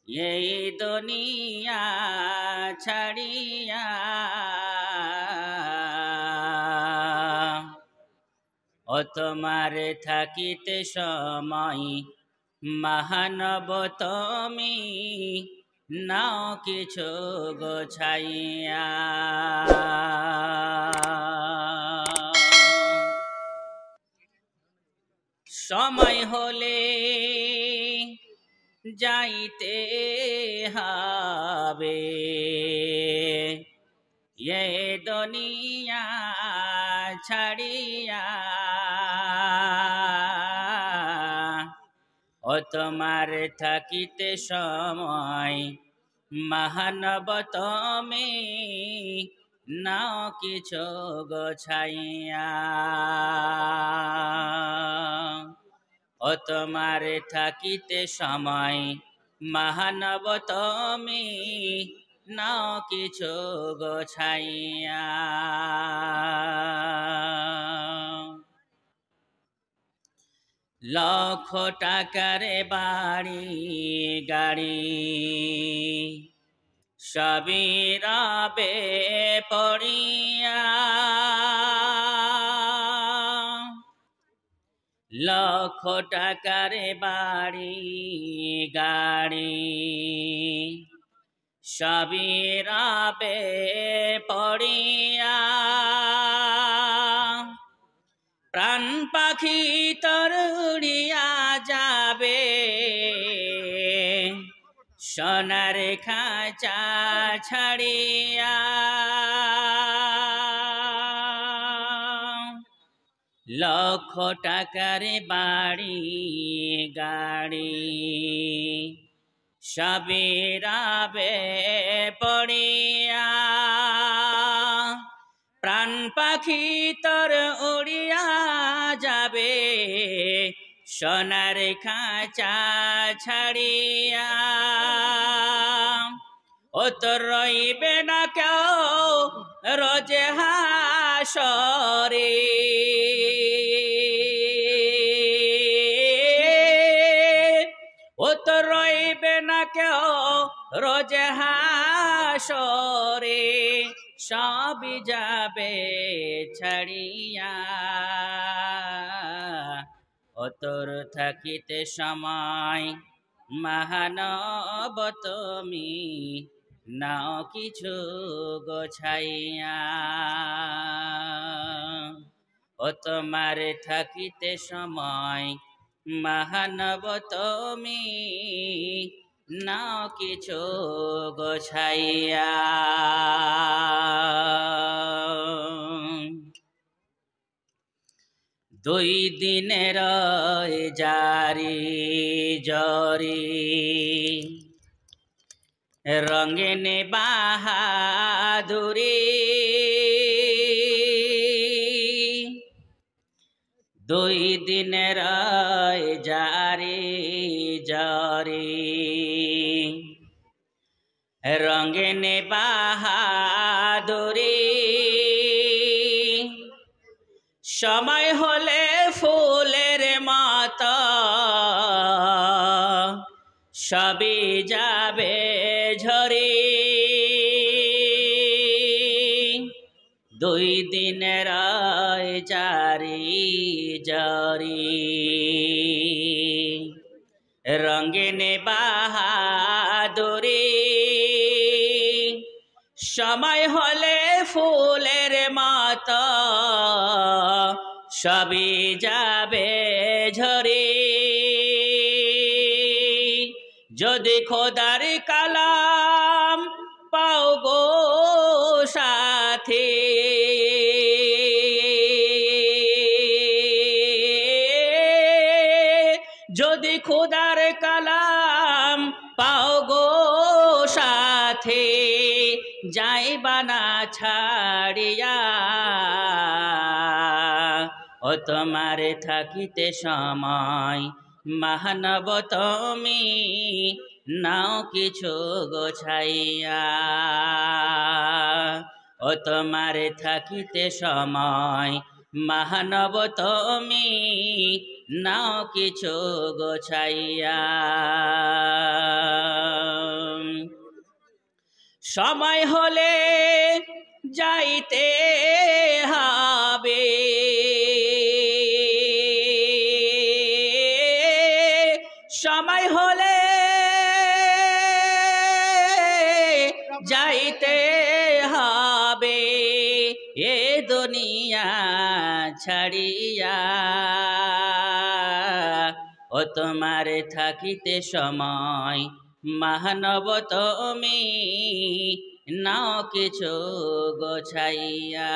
এই দুনিয়া ছাড়িয়া ও তোমার থাকিতে সময় মহানব তুমি নাও কিছু গোছাইয়া সময় হলে যাইতে হবে এ দুনিয়া ছাড়িয়া ও তোমার থাকিতে সময় মহানব তুমি নাও কিছু গোছাইয়া ও তোমার থাকিতে সময় মহানব তুমি নাও কিছু গোছাইয়া লক্ষ টাকার বাড়ি গাড়ি সবই রবে পড়িয়া লক্ষ টাকার বাড়ি গাড়ি সবই রবে পড়িয়া প্রাণ পাখি তোর উড়িয়া যাবে সোনার খাঁচা ছাড়িয়া লক্ষ টাকার বাড়ি গাড়ি সবে রাবে পড়িয়া প্রাণ পাখি তোর উড়িয়া যাবে সোনার খাঁচা ছাড়িয়া ও তোর রইবে না কেউ রোজে হাসরে ও তোর রইবে না কেউ রোজে হাসরে সবই যাবে ছাড়িয়া ও তোর থাকিতে সময় মহানব তুমি নাও কিছু গোছাইয়া ও তোমার থাকিতে সময় মহানব তুমি নাও কিছু গোছাইয়া দুই দিনের জারি জরি রঙিন বাহাদুরি দুই দিনের জারি জরি রঙিন বাহাদুরি সময় হলে ফুলের মতো সবই যাবে ঝরে দুই দিনের জারি জরি রঙিন বাহাদুরি সময় হলে ফুলের মতো সবই যাবে ঝরে যদি খোদার কালাম পাও গো সাথী যদি খোদার কালাম পাও গো সাথে যাইবা না ছাড়িয়া ও তোমার থাকিতে সময় মহানব তুমি নাও কিছু গোছাইয়া ও তোমার থাকিতে সময় মহানব তুমি নাও কিছু গোছাইয়া সময় হলে যাইতে হবে, সময় হলে যাইতে হবে এ দুনিয়া ছাড়িয়া। ও তোমার থাকিতে সময় মহানব তুমি নাও কিছু গোছাইয়া।